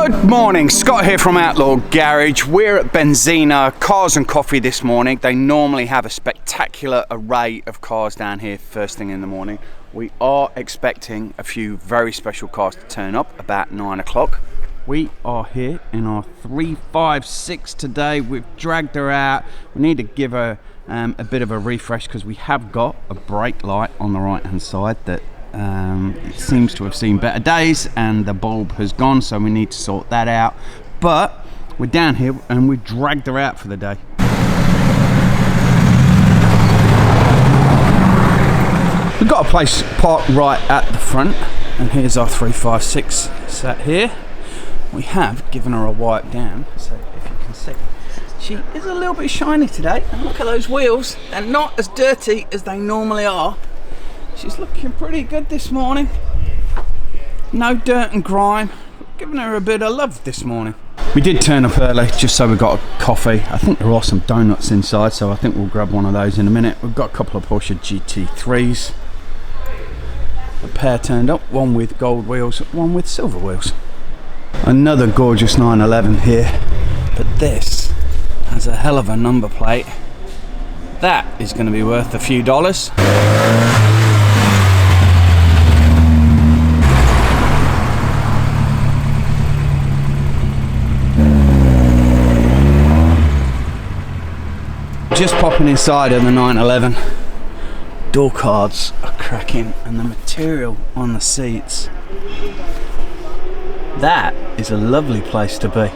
Good morning, Scott here from Outlaw Garage. We're at Benzina, Cars and Coffee this morning. They normally have a spectacular array of cars down here first thing in the morning. We are expecting a few very special cars to turn up about 9 o'clock. We are here in our 356 today. We've dragged her out. We need to give her a bit of a refresh because we have got a brake light on the right hand side that it seems to have seen better days and the bulb has gone, so we need to sort that out. But we're down here and we've dragged her out for the day. We've got a place parked right at the front, and here's our 356 sat here. We have given her a wipe down, so if you can see, she is a little bit shiny today. And look at those wheels, they're not as dirty as they normally are. She's looking pretty good this morning. No dirt and grime. We've given her a bit of love this morning. We did turn up early just so we got a coffee. I think there are some donuts inside, so I think we'll grab one of those in a minute. We've got a couple of Porsche GT3s. A pair turned up, one with gold wheels, one with silver wheels. Another gorgeous 911 here, but this has a hell of a number plate. That is going to be worth a few dollars. Just popping inside of the 911. Door cards are cracking and the material on the seats. That is a lovely place to be.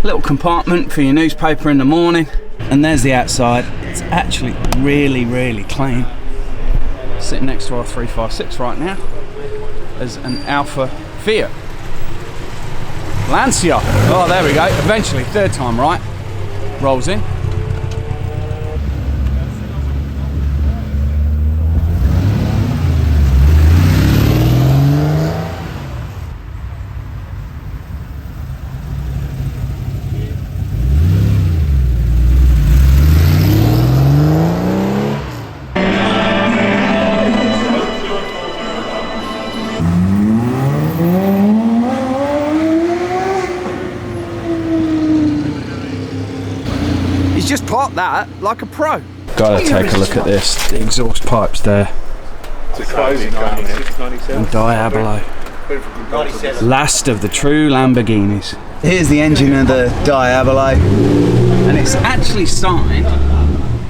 Little compartment for your newspaper in the morning, and there's the outside. It's actually really clean. Sitting next to our 356 right now is an Alpha Fiat Lancia. Oh, there we go. Eventually, third time right. Rolls in. Just park that like a pro. Gotta take a look at this. The exhaust pipes there. It's a crazy car, and Diablo. Last of the true Lamborghinis. Here's the engine of the Diablo, and it's actually signed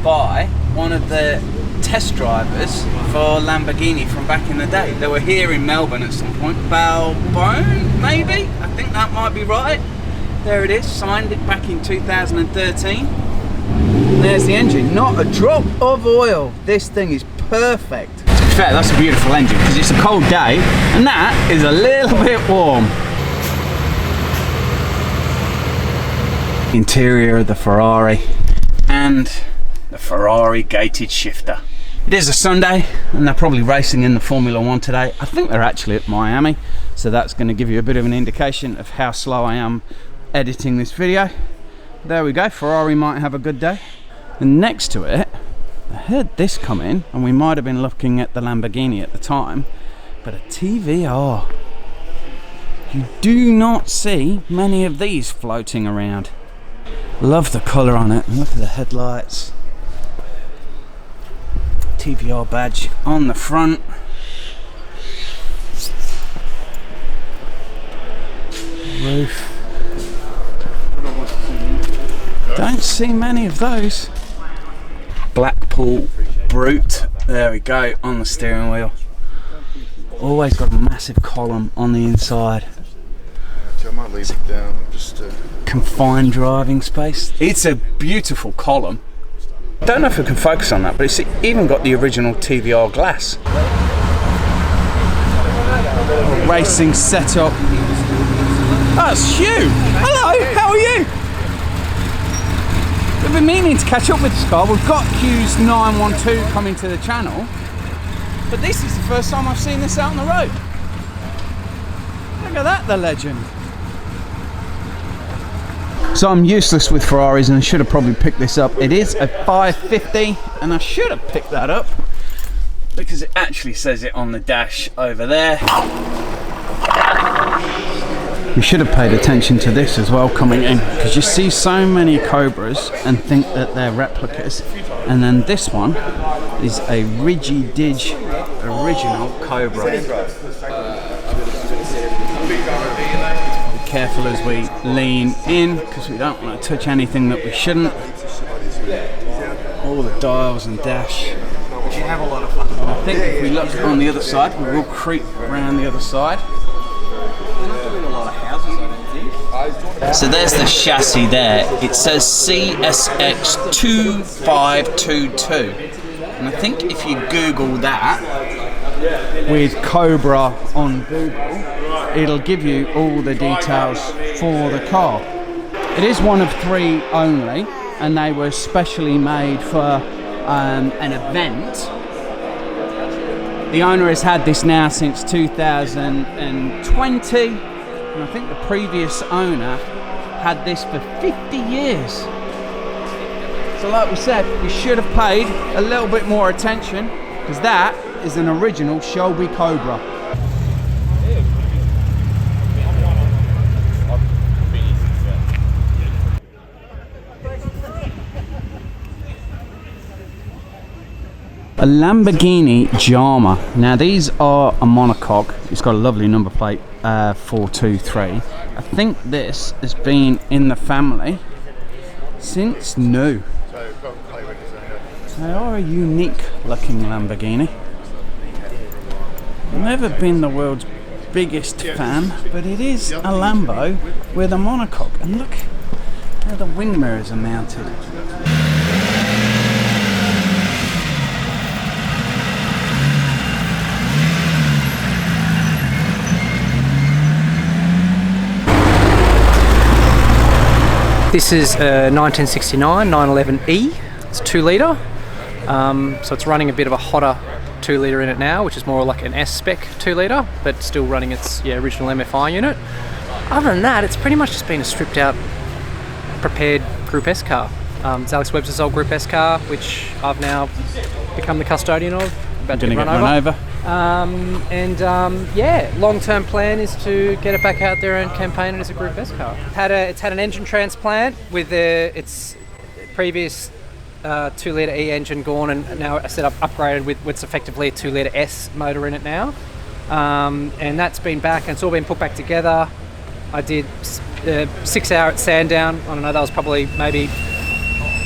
by one of the test drivers for Lamborghini from back in the day. They were here in Melbourne at some point. Melbourne, maybe? I think that might be right. There it is, signed it back in 2013. There's the engine, not a drop of oil. This thing is perfect. To be fair, that's a beautiful engine because it's a cold day and that is a little bit warm. Interior of the Ferrari and the Ferrari gated shifter. It is a Sunday and they're probably racing in the Formula 1 today. I think they're actually at Miami, so that's going to give you a bit of an indication of how slow I am editing this video. There we go, Ferrari might have a good day. And next to it, I heard this come in, and we might have been looking at the Lamborghini at the time, but a TVR. You do not see many of these floating around. Love the colour on it, and look at the headlights. TVR badge on the front. Roof. Don't see many of those. Blackpool Brute, there we go, on the steering wheel. Always got a massive column on the inside. I might leave it down, just confined driving space. It's a beautiful column. Don't know if I can focus on that, but it's even got the original TVR glass. Racing setup. That's Hugh. Hello, how are you? We've been meaning to catch up with this car. We've got Hugh's 912 coming to the channel, but this is the first time I've seen this out on the road. Look at that, the legend. So I'm useless with Ferraris and I should have probably picked this up. It is a 550 and I should have picked that up because it actually says it on the dash over there. You should have paid attention to this as well coming in, because you see so many Cobras and think that they're replicas, and then this one is a Riggy-Dig original Cobra. Be careful as we lean in, because we don't want to touch anything that we shouldn't. All the dials and dash. You have a lot of fun. I think if we look on the other side, we will creep around the other side. So there's the chassis there. It says CSX2522. And I think if you Google that with Cobra on Google, it'll give you all the details for the car. It is one of 3 only, and they were specially made for an event. The owner has had this now since 2020, and I think the previous owner had this for 50 years. So like we said, we should have paid a little bit more attention, because that is an original Shelby Cobra. A Lamborghini Jam. Now these are a monocoque. It's got a lovely number plate, 423. I think this has been in the family since new. They are a unique looking Lamborghini. Never been the world's biggest fan, but it is a Lambo with a monocoque. And look how the wing mirrors are mounted. This is a 1969 911E. It's 2 litre, so it's running a bit of a hotter 2 litre in it now, which is more like an S-spec 2 litre, but still running its original MFI unit. Other than that, it's pretty much just been a stripped out, prepared Group S car. It's Alex Webster's old Group S car, which I've now become the custodian of. About to get run over. Long-term plan is to get it back out there and campaign it as a Group S car. It's had an engine transplant with its previous 2 litre E engine gone, and now set up upgraded with what's effectively a 2 litre S motor in it now. And that's been back, and it's all been put back together. I did 6 hour at Sandown. I don't know, that was probably maybe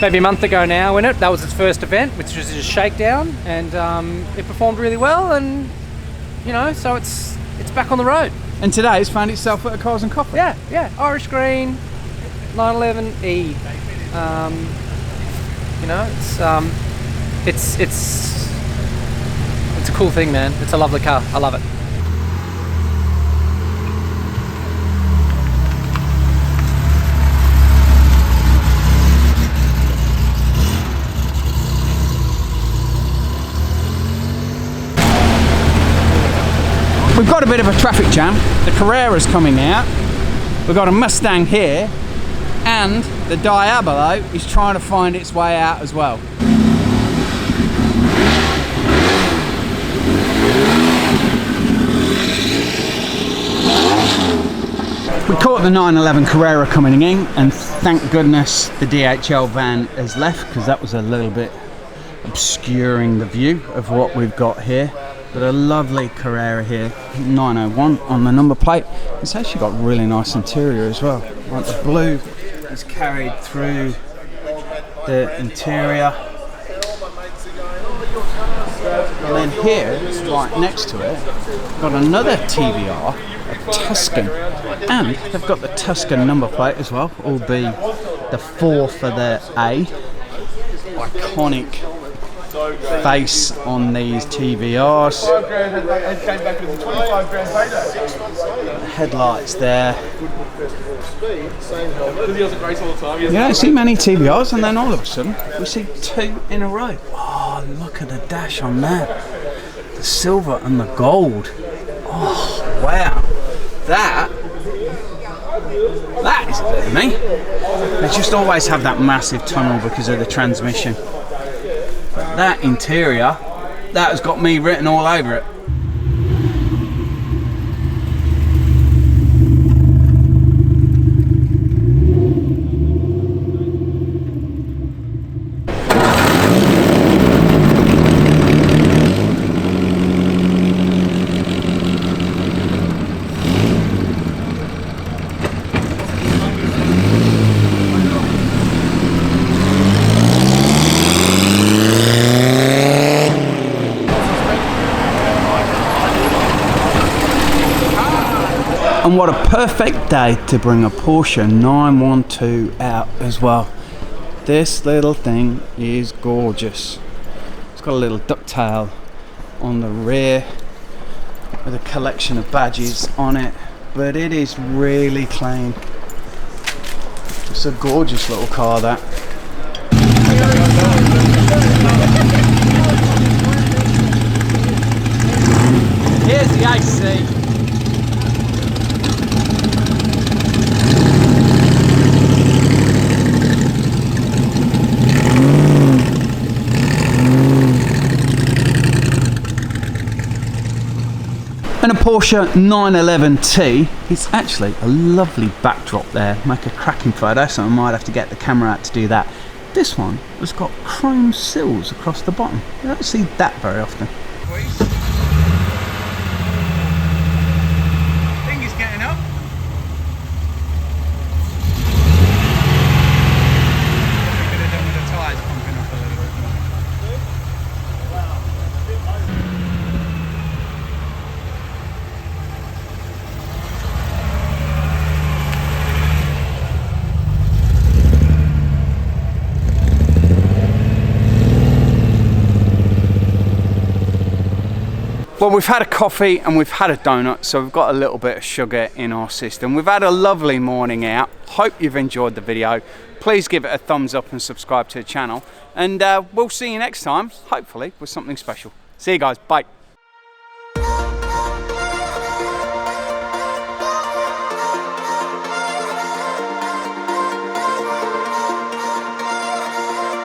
a month ago now in it. That was its first event, which was a shakedown, and it performed really well, and so it's back on the road. And today it's found itself at a Cars and Coffee. Yeah, Irish Green 911E. It's a cool thing, man. It's a lovely car. I love it. We've got a bit of a traffic jam. The Carrera's coming out. We've got a Mustang here, and the Diablo is trying to find its way out as well. We caught the 911 Carrera coming in, and thank goodness the DHL van has left, because that was a little bit obscuring the view of what we've got here. But a lovely Carrera here, 901 on the number plate. It's actually got really nice interior as well. Like the blue is carried through the interior. And then here, right next to it, got another TVR, a Tuscan. And they've got the Tuscan number plate as well, all the 4 for the A. Iconic face on these TVRs. The headlights there. You don't see many TVRs, and then all of a sudden we see 2 in a row. Oh, look at the dash on that. The silver and the gold. Oh, wow. That is a bit of me. They just always have that massive tunnel because of the transmission. But that interior, that has got me written all over it. And what a perfect day to bring a Porsche 912 out as well. This little thing is gorgeous. It's got a little ducktail on the rear with a collection of badges on it, but it is really clean. It's a gorgeous little car, that. Here's the AC. And a Porsche 911T is actually a lovely backdrop there. Make a cracking photo, so I might have to get the camera out to do that. This one has got chrome sills across the bottom. You don't see that very often. Thing is getting up. What we could have done with the tyres pumping up a little bit more. Well, we've had a coffee and we've had a donut, so we've got a little bit of sugar in our system. We've had a lovely morning out. Hope you've enjoyed the video. Please give it a thumbs up and subscribe to the channel. And we'll see you next time, hopefully with something special. See you guys, bye.